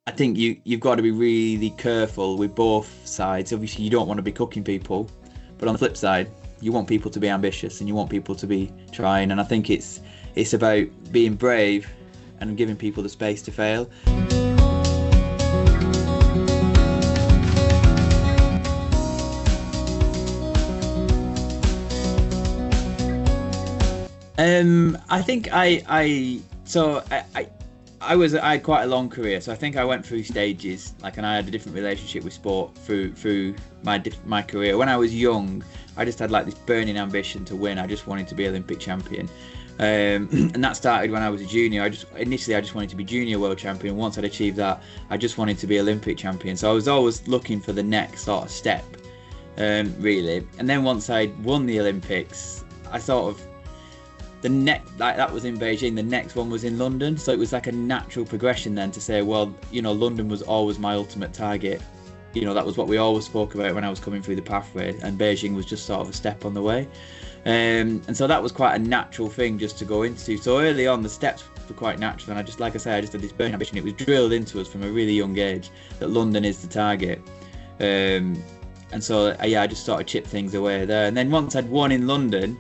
I think you've got to be really careful with both sides. Obviously, you don't want to be cooking people, but on the flip side, you want people to be ambitious and you want people to be trying. And I think it's about being brave and giving people the space to fail. I think I had quite a long career, so I think I went through stages, and I had a different relationship with sport through my career. When I was young, I just had this burning ambition to win. I just wanted to be Olympic champion, and that started when I was a junior. Initially I just wanted to be junior world champion. Once I'd achieved that, I just wanted to be Olympic champion. So I was always looking for the next sort of step, really. And then once I'd won the Olympics, I sort of that was in Beijing. The next one was in London, so it was like a natural progression then to say, well, London was always my ultimate target. That was what we always spoke about when I was coming through the pathway, and Beijing was just sort of a step on the way. And so that was quite a natural thing just to go into. So early on, the steps were quite natural, and I just had this burning ambition. It was drilled into us from a really young age that London is the target. And so I just sort of chipped things away there. And then once I'd won in London,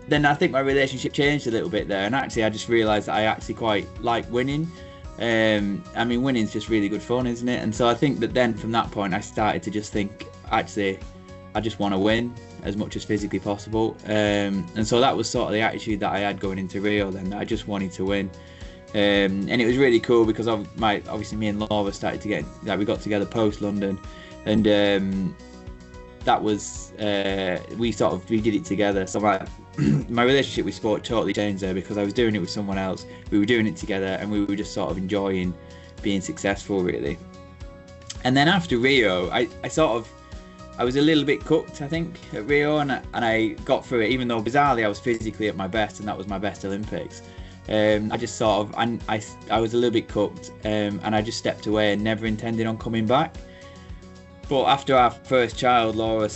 then I think my relationship changed a little bit there, and actually I just realised that I actually quite like winning. I mean, winning's just really good fun, isn't it? And so I think that then from that point I started to just think, actually, I just want to win as much as physically possible. And so that was sort of the attitude that I had going into Rio then, that I just wanted to win. And it was really cool because obviously me and Laura started to get, we got together post London, and that was we did it together. So my relationship with sport totally changed there, because I was doing it with someone else. We were doing it together, and we were just sort of enjoying being successful, really. And then after Rio, I was a little bit cooked, I think, at Rio, and I got through it, even though bizarrely I was physically at my best, and that was my best Olympics. I just sort of, I was a little bit cooked, and I just stepped away and never intended on coming back. But after our first child, Laura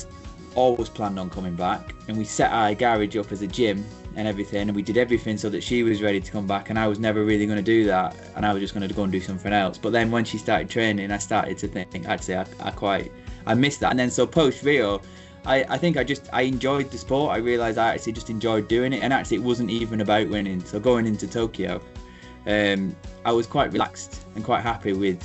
always planned on coming back, and we set our garage up as a gym and everything, and we did everything so that she was ready to come back, and I was never really going to do that, and I was just going to go and do something else. But then when she started training, I started to think, actually, I missed that. And then so post Rio, I think I enjoyed the sport. I realised I actually just enjoyed doing it, and actually it wasn't even about winning. So going into Tokyo, I was quite relaxed and quite happy with,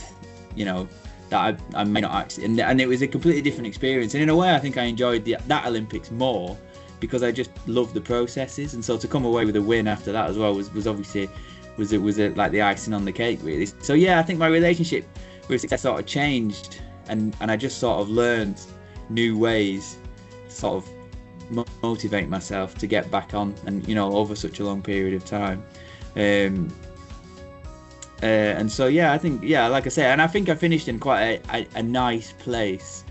that I may not actually, and it was a completely different experience. And in a way, I think I enjoyed that Olympics more because I just loved the processes. And so to come away with a win after that as well was obviously like the icing on the cake, really. So yeah, I think my relationship with success sort of changed, and I just sort of learned new ways to sort of motivate myself to get back on, and over such a long period of time. And so yeah, I think, like I say, and I think I finished in quite a nice place.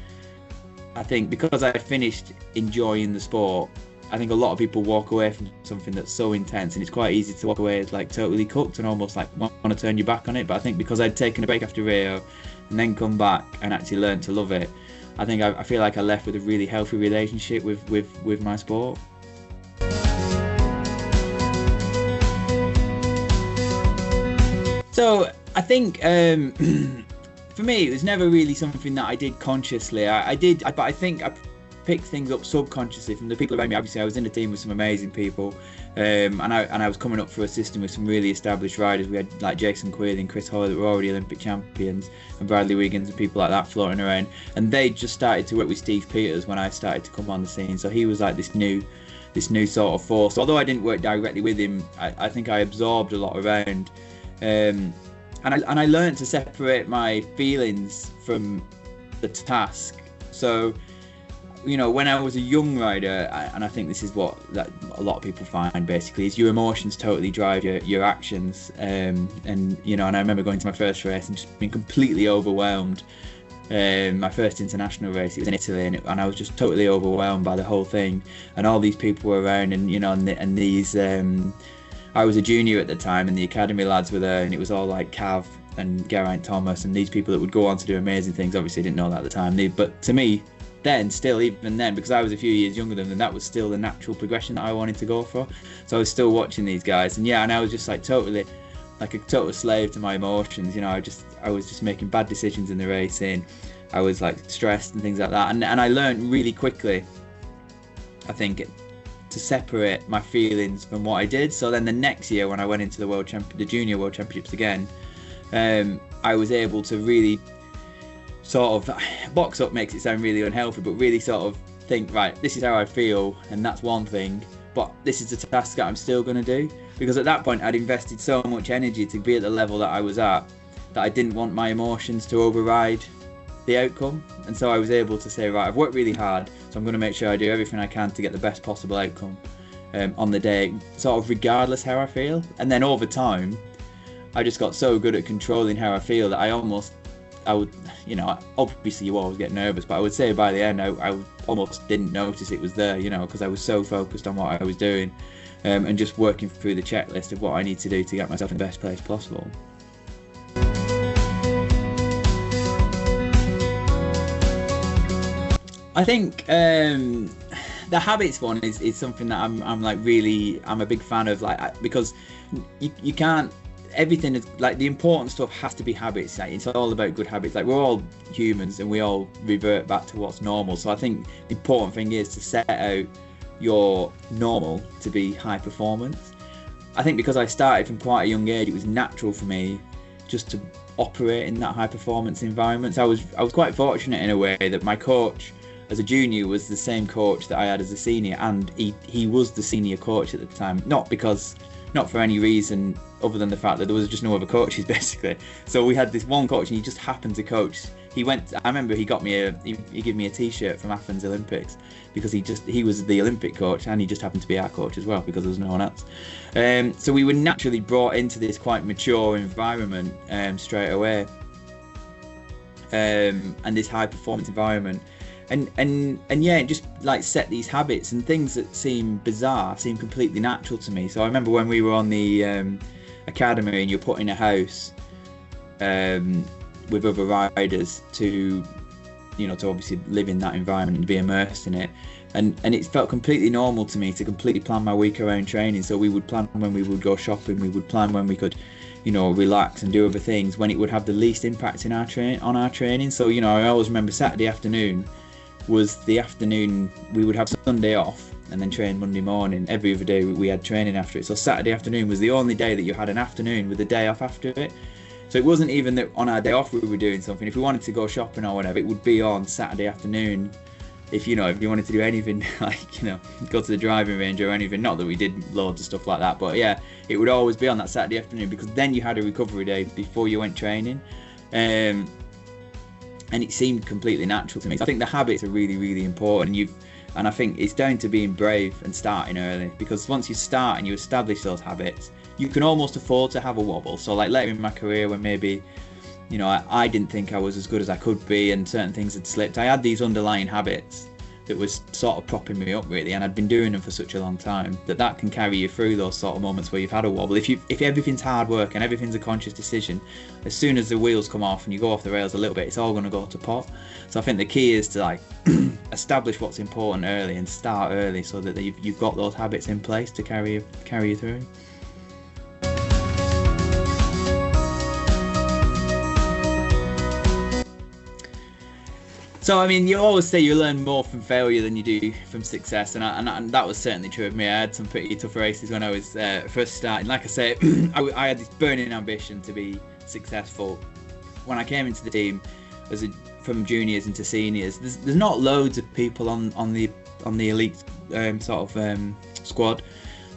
I think because I finished enjoying the sport, I think a lot of people walk away from something that's so intense, and it's quite easy to walk away totally cooked and almost want to turn your back on it. But I think because I'd taken a break after Rio and then come back and actually learned to love it, I think I feel like I left with a really healthy relationship with my sport. So I think for me, it was never really something that I did consciously. But I think I picked things up subconsciously from the people around me. Obviously, I was in a team with some amazing people, and I was coming up through a system with some really established riders. We had like Jason Queally and Chris Hoy that were already Olympic champions, and Bradley Wiggins and people like that floating around. And they just started to work with Steve Peters when I started to come on the scene. So he was like this new sort of force. Although I didn't work directly with him, I think I absorbed a lot around. And I learned to separate my feelings from the task. So, when I was a young rider, and I think this is what a lot of people find basically, is your emotions totally drive your actions. And I remember going to my first race and just being completely overwhelmed. My first international race, it was in Italy, and I was just totally overwhelmed by the whole thing, and all these people were around, and these. I was a junior at the time, and the academy lads were there, and it was all like Cav and Geraint Thomas and these people that would go on to do amazing things. Obviously, I didn't know that at the time. But to me, even then, because I was a few years younger than them, that was still the natural progression that I wanted to go for. So I was still watching these guys, and I was just like totally like a total slave to my emotions. You know, I was just making bad decisions in the racing. I was like stressed and things like that, and I learned really quickly, I think, to separate my feelings from what I did. So then the next year, when I went into the junior world championships again, I was able to really sort of, box up makes it sound really unhealthy, but really sort of think, right, this is how I feel, and that's one thing, but this is the task that I'm still going to do. Because at that point I'd invested so much energy to be at the level that I was at, that I didn't want my emotions to override the outcome. And so I was able to say, right, I've worked really hard, so I'm going to make sure I do everything I can to get the best possible outcome on the day, sort of regardless how I feel. And then over time I just got so good at controlling how I feel that I would, you know, obviously you always get nervous, but I would say by the end I almost didn't notice it was there, you know, because I was so focused on what I was doing, and just working through the checklist of what I need to do to get myself in the best place possible. I think the habits one is something that I'm a big fan of, like, because you can't, everything is like, the important stuff has to be habits. Like, it's all about good habits. Like, we're all humans and we all revert back to what's normal. So I think the important thing is to set out your normal to be high performance. I think because I started from quite a young age, it was natural for me just to operate in that high performance environment. So I was quite fortunate in a way that my coach as a junior was the same coach that I had as a senior, and he was the senior coach at the time, not for any reason other than the fact that there was just no other coaches, basically. So we had this one coach, and he just happened to coach. I remember he got me he gave me a t-shirt from Athens Olympics, because he was the Olympic coach, and he just happened to be our coach as well, because there was no one else. So we were naturally brought into this quite mature environment straight away, and this high performance environment. And yeah, it just like set these habits, and things that seem bizarre seem completely natural to me. So I remember when we were on the academy, and you're put in a house with other riders to obviously live in that environment and be immersed in it, and it felt completely normal to me to completely plan my week around training. So we would plan when we would go shopping, we would plan when we could relax and do other things, when it would have the least impact on our training. So I always remember Saturday afternoon was the afternoon we would have Sunday off, and then train Monday morning. Every other day we had training after it. So Saturday afternoon was the only day that you had an afternoon with a day off after it. So it wasn't even that on our day off we were doing something. If we wanted to go shopping or whatever, it would be on Saturday afternoon. If you wanted to do anything, like go to the driving range or anything, not that we did loads of stuff like that, but yeah, it would always be on that Saturday afternoon, because then you had a recovery day before you went training. And it seemed completely natural to me. So I think the habits are really, really important. And I think it's down to being brave and starting early, because once you start and you establish those habits, you can almost afford to have a wobble. So like later in my career, when maybe I didn't think I was as good as I could be, and certain things had slipped, I had these underlying habits that was sort of propping me up, really, and I'd been doing them for such a long time that can carry you through those sort of moments where you've had a wobble. If everything's hard work and everything's a conscious decision, as soon as the wheels come off and you go off the rails a little bit, it's all going to go to pot. So I think the key is to like establish what's important early and start early, so that you've got those habits in place to carry you through. So I mean, you always say you learn more from failure than you do from success, and that was certainly true of me. I had some pretty tough races when I was first starting. Like I say, I had this burning ambition to be successful. When I came into the team from juniors into seniors, there's not loads of people on the elite squad.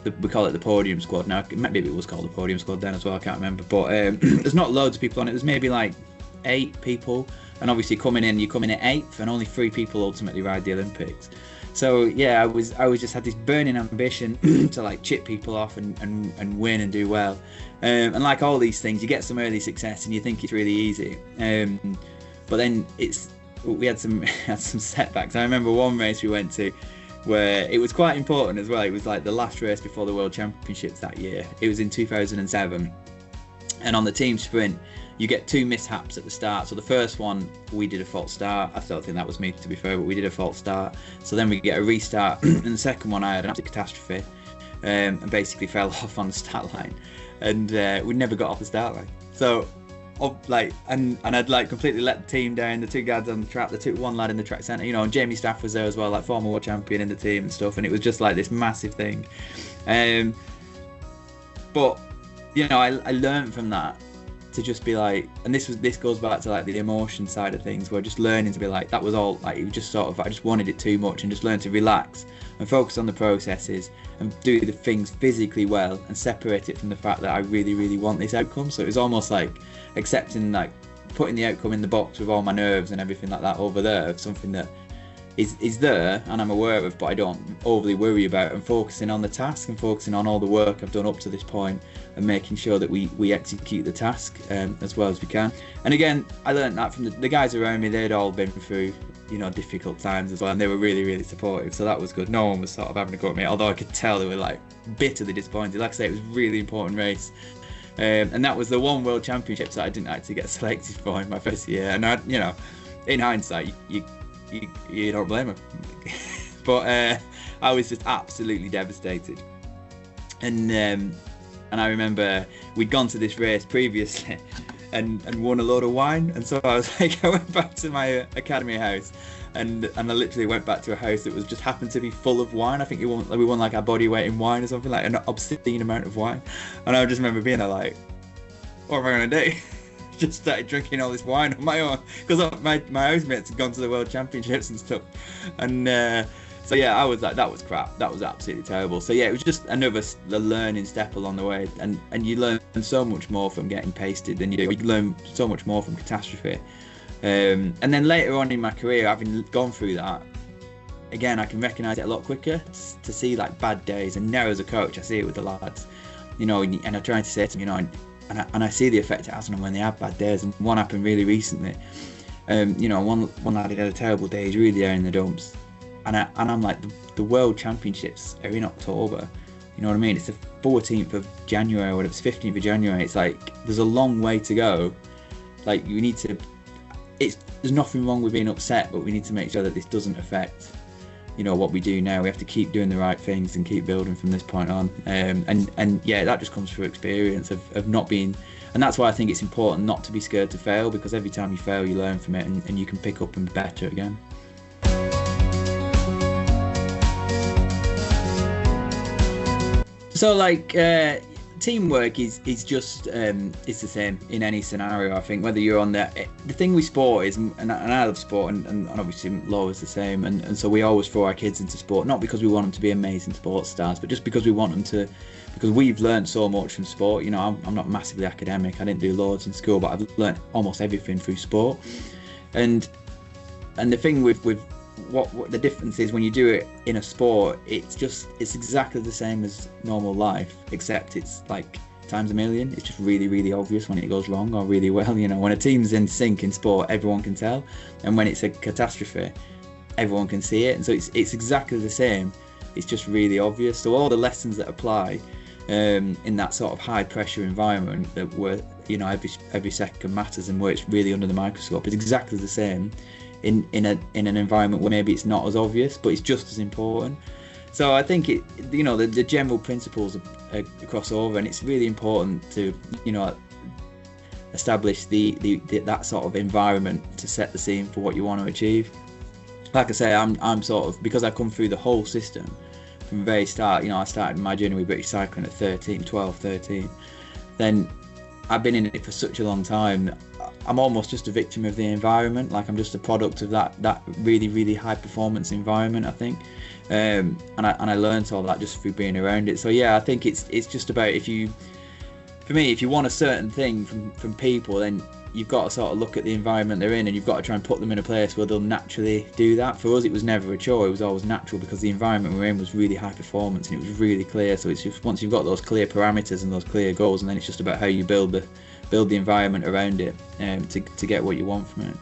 We call it the podium squad now. Maybe it was called the podium squad then as well, I can't remember. But there's not loads of people on it. There's maybe like 8 people. And obviously you come in at 8th, and only 3 people ultimately ride the Olympics. So yeah, I just had this burning ambition to like chip people off and win and do well. And like all these things, you get some early success and you think it's really easy. But then we had some setbacks. I remember one race we went to where it was quite important as well. It was like the last race before the World Championships that year. It was in 2007. And on the team sprint, you get 2 mishaps at the start. So the first one, we did a false start. I don't think that was me, to be fair, but we did a false start. So then we get a restart. And the second one, I had an absolute catastrophe. and basically fell off on the start line, and we never got off the start line. So and I'd like completely let the team down. The 2 guys on the track, the 1 lad in the track centre, and Jamie Staff was there as well, like former world champion in the team and stuff, and it was just like this massive thing. But I learned from that to just be like, and this goes back to like the emotion side of things, where just learning to be like, that was all like, it was just sort of, I just wanted it too much, and just learn to relax and focus on the processes and do the things physically well and separate it from the fact that I really, really want this outcome. So it was almost like accepting, like putting the outcome in the box with all my nerves and everything like that over there, of something that is there and I'm aware of, but I don't overly worry about, and focusing on the task and focusing on all the work I've done up to this point and making sure that we execute the task as well as we can. And again, I learned that from the guys around me. They'd all been through difficult times as well, and they were really, really supportive, so that was good. No one was sort of having a go at me, although I could tell they were like bitterly disappointed. Like I say, it was a really important race, and that was the one World Championships that I didn't actually get selected for in my first year. And I, in hindsight, you don't blame him. But I was just absolutely devastated. And I remember we'd gone to this race previously and won a load of wine. And so I was like, I went back to my academy house, and I literally went back to a house that was just happened to be full of wine. I think we won like our body weight in wine or something, like an obscene amount of wine. And I just remember being there like, what am I going to do? Just started drinking all this wine on my own, because my housemates had gone to the World Championships and stuff. And so yeah, I was like, that was crap. That was absolutely terrible. So yeah, it was just another learning step along the way, and you learn so much more from getting pasted than you do. You learn so much more from catastrophe. And then later on in my career, having gone through that, again, I can recognise it a lot quicker to see like bad days. And now as a coach, I see it with the lads, and I try to say to them, and I see the effect it has on them when they have bad days. And one happened really recently. One lad had a terrible day. He's really there in the dumps. And I'm like, the World Championships are in October. You know what I mean? It's the 14th of January or whatever, it's 15th of January. It's like, there's a long way to go. Like, you need to, there's nothing wrong with being upset, but we need to make sure that this doesn't affect, what we do now. We have to keep doing the right things and keep building from this point on. And yeah, that just comes through experience of not being, and that's why I think it's important not to be scared to fail, because every time you fail, you learn from it, and you can pick up and be better again. So like teamwork is just it's the same in any scenario. I think whether you're on the thing with sport is, and I love sport, and obviously Law is the same, and so we always throw our kids into sport, not because we want them to be amazing sports stars, but just because we want them to, because we've learned so much from sport. I'm not massively academic. I didn't do loads in school, but I've learned almost everything through sport. And the thing with what the difference is when you do it in a sport, it's exactly the same as normal life, except it's like times a million. It's just really, really obvious when it goes wrong or really well. When a team's in sync in sport, everyone can tell, and when it's a catastrophe, everyone can see it. And so it's exactly the same. It's just really obvious. So all the lessons that apply in that sort of high pressure environment, that where every second matters and where it's really under the microscope, is exactly the same in an environment where maybe it's not as obvious, but it's just as important. So I think the general principles are cross over, and it's really important to establish that sort of environment to set the scene for what you want to achieve. Like I say, I'm sort of, because I come through the whole system from the very start. I started my journey with British cycling at 12, 13. Then I've been in it for such a long time. I'm almost just a victim of the environment. Like, I'm just a product of that really, really high performance environment, I think. And I learned all that just through being around it. So yeah, I think it's just about, if you want a certain thing from people, then you've got to sort of look at the environment they're in, and you've got to try and put them in a place where they'll naturally do that. For us, it was never a chore. It was always natural, because the environment we're in was really high performance and it was really clear. So it's just, once you've got those clear parameters and those clear goals, and then it's just about how you build the environment around it to get what you want from it.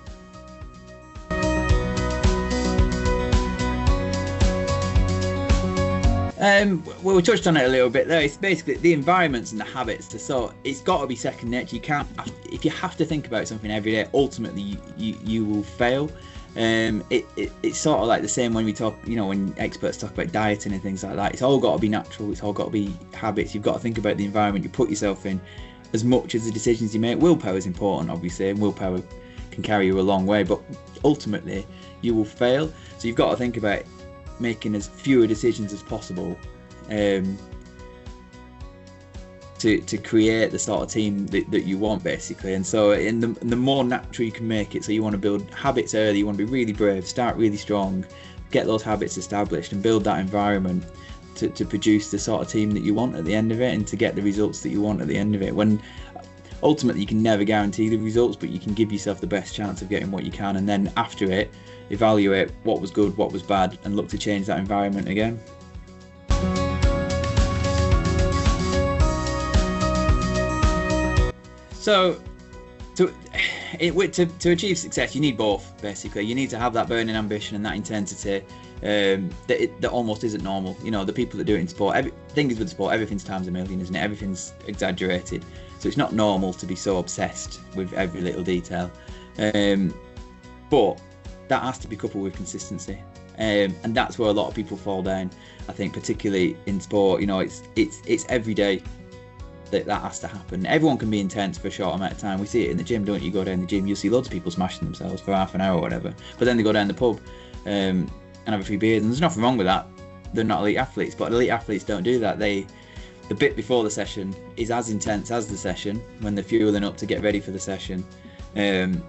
Well, we touched on it a little bit there. It's basically the environments and the habits. So it's got to be second nature. You can't, if you have to think about something every day, ultimately you will fail. It's sort of like the same when we talk, when experts talk about dieting and things like that. It's all got to be natural. It's all got to be habits. You've got to think about the environment you put yourself in as much as the decisions you make. Willpower is important, obviously, and willpower can carry you a long way, but ultimately you will fail. So you've got to think about making as fewer decisions as possible to create the sort of team that you want, basically. And so the more natural you can make it, so you want to build habits early, you want to be really brave, start really strong, get those habits established and build that environment to produce the sort of team that you want at the end of it, and to get the results that you want at the end of it. When ultimately you can never guarantee the results, but you can give yourself the best chance of getting what you can, and then after it evaluate what was good, what was bad, and look to change that environment again. So to achieve success, you need both, basically. You need to have that burning ambition and that intensity that almost isn't normal. The people that do it in sport, thing is with sport, everything's times a million, isn't it? Everything's exaggerated. So it's not normal to be so obsessed with every little detail. But that has to be coupled with consistency. And that's where a lot of people fall down, I think, particularly in sport. It's every day that has to happen. Everyone can be intense for a short amount of time. We see it in the gym, don't you? Go down the gym, you'll see loads of people smashing themselves for half an hour or whatever, but then they go down the pub and have a few beers, and there's nothing wrong with that. They're not elite athletes, but elite athletes don't do that. The bit before the session is as intense as the session, when they're fueling up to get ready for the session, and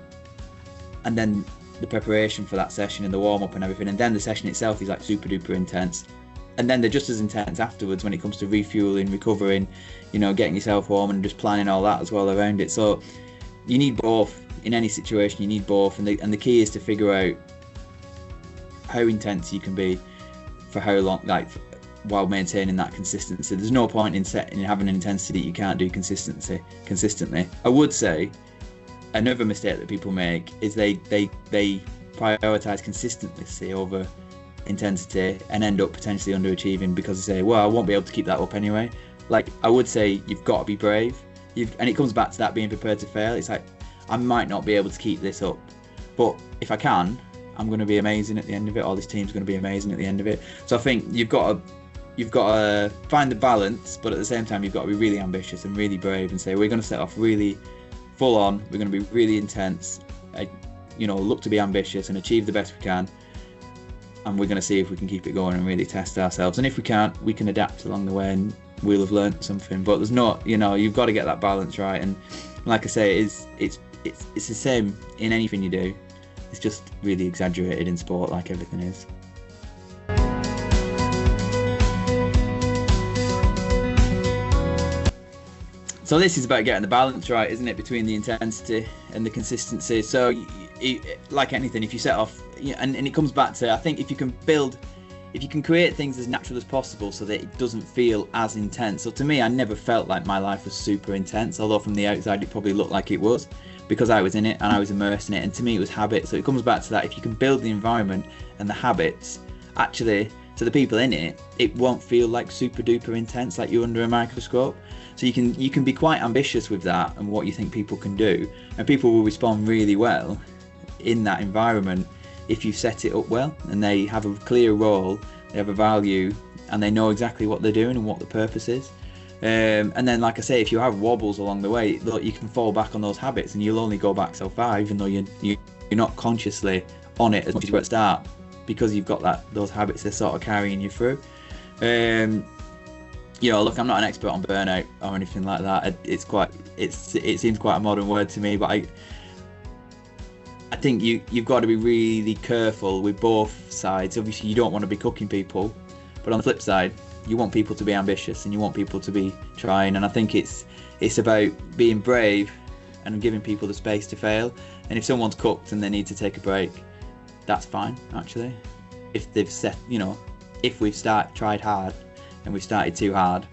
then the preparation for that session and the warm-up and everything, and then the session itself is like super duper intense. And then they're just as intense afterwards when it comes to refueling, recovering, getting yourself warm, and just planning all that as well around it. So you need both in any situation. You need both, and the key is to figure out how intense you can be for how long, while maintaining that consistency. There's no point in having an intensity you can't do consistently. I would say another mistake that people make is they prioritize consistency over intensity and end up potentially underachieving because they say, well, I won't be able to keep that up anyway. I would say you've got to be brave, and it comes back to that being prepared to fail. It's like, I might not be able to keep this up, but if I can, I'm going to be amazing at the end of it, or this team's going to be amazing at the end of it. So I think you've got to find the balance, but at the same time you've got to be really ambitious and really brave and say, we're going to set off really full on, we're going to be really intense, look to be ambitious and achieve the best we can, and we're going to see if we can keep it going and really test ourselves. And if we can't, we can adapt along the way and we'll have learned something. But there's not, you've got to get that balance right. And like I say, it's the same in anything you do. It's just really exaggerated in sport, like everything is. So this is about getting the balance right, isn't it, between the intensity and the consistency. So like anything, if you set off, and it comes back to, I think if you can create things as natural as possible so that it doesn't feel as intense. So to me, I never felt like my life was super intense, although from the outside it probably looked like it was, because I was in it and I was immersed in it, and to me it was habit. So it comes back to that, if you can build the environment and the habits, actually, to the people in it, it won't feel like super duper intense, like you're under a microscope. So you can be quite ambitious with that and what you think people can do, and people will respond really well in that environment if you set it up well, and they have a clear role, they have a value, and they know exactly what they're doing and what the purpose is. And then, like I say, if you have wobbles along the way, look, you can fall back on those habits, and you'll only go back so far, even though you're not consciously on it as much as you were at the start, because you've got those habits, they're sort of carrying you through. Look, I'm not an expert on burnout or anything like that. It seems quite a modern word to me, but I think you've got to be really careful with both sides. Obviously, you don't want to be cooking people, but on the flip side, you want people to be ambitious and you want people to be trying. And I think it's about being brave and giving people the space to fail. And if someone's cooked and they need to take a break, that's fine, actually. If they've if we've tried hard and we've started too hard,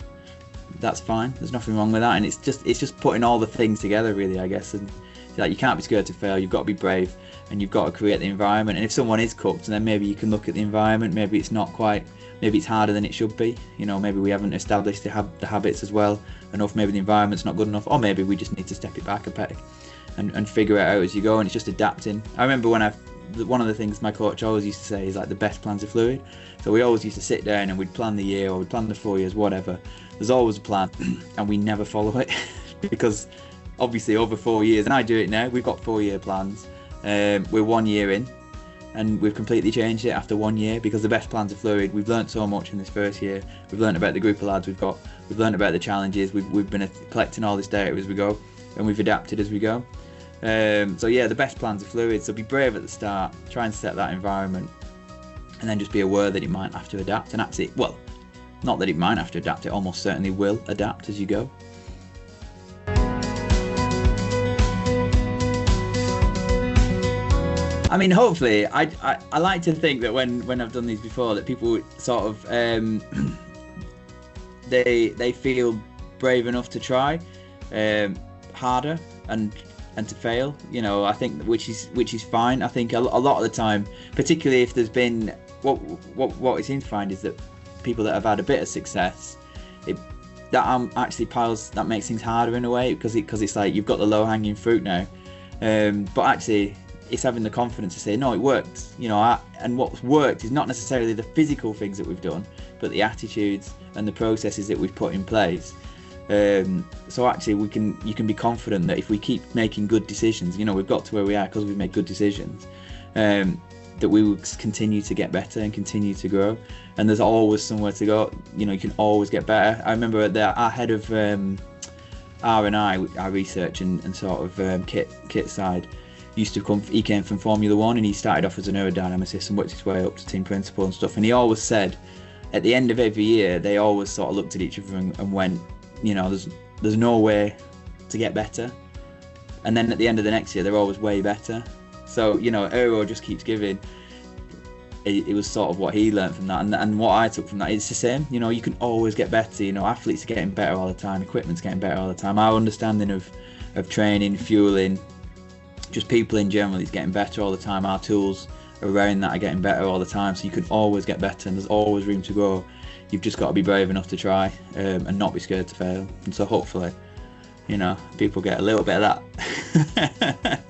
that's fine. There's nothing wrong with that. And it's just putting all the things together, really, I guess. And you can't be scared to fail. You've got to be brave, and you've got to create the environment. And if someone is cooked, then maybe you can look at the environment. Maybe it's not quite. Maybe it's harder than it should be. Maybe we haven't established the habits as well enough. Maybe the environment's not good enough, or maybe we just need to step it back a peg and figure it out as you go. And it's just adapting. I remember when I one of the things my coach always used to say is like the best plans are fluid. So we always used to sit down and we'd plan the year, or we'd plan the 4 years, whatever. There's always a plan, and we never follow it because obviously over 4 years, and I do it now, we've got 4-year plans. We're 1 year in, and we've completely changed it after 1 year because the best plans are fluid. We've learned so much in this first year. We've learned about the group of lads we've got. We've learned about the challenges. We've been collecting all this data as we go, and we've adapted as we go. So yeah, the best plans are fluid. So be brave at the start. Try and set that environment, and then just be aware that it might have to adapt. And that's it. Well, not that it might have to adapt. It almost certainly will adapt as you go. I mean, hopefully, I like to think that when I've done these before, that people sort of they feel brave enough to try harder and to fail. You know, I think which is fine. I think a lot of the time, particularly if there's been what we seem to find is that people that have had a bit of success, that makes things harder in a way because it's like you've got the low hanging fruit now, but actually, it's having the confidence to say, no, it worked, you know, and what's worked is not necessarily the physical things that we've done, but the attitudes and the processes that we've put in place. So actually you can be confident that if we keep making good decisions, you know, we've got to where we are because we've made good decisions, that we will continue to get better and continue to grow. And there's always somewhere to go, you know, you can always get better. I remember our head of R&I, our research and sort of kit side, he came from Formula One, and he started off as an aerodynamicist and worked his way up to team principal and stuff. And he always said, at the end of every year, they always sort of looked at each other and went, you know, there's no way to get better. And then at the end of the next year, they're always way better. So, you know, aero just keeps giving. It was sort of what he learned from that, and what I took from that. It's the same. You know, you can always get better. You know, athletes are getting better all the time. Equipment's getting better all the time. Our understanding of training, fueling, just people in general is getting better all the time. Our tools around that are getting better all the time, so you can always get better, and there's always room to grow. You've just got to be brave enough to try, and not be scared to fail. And so hopefully, you know, people get a little bit of that.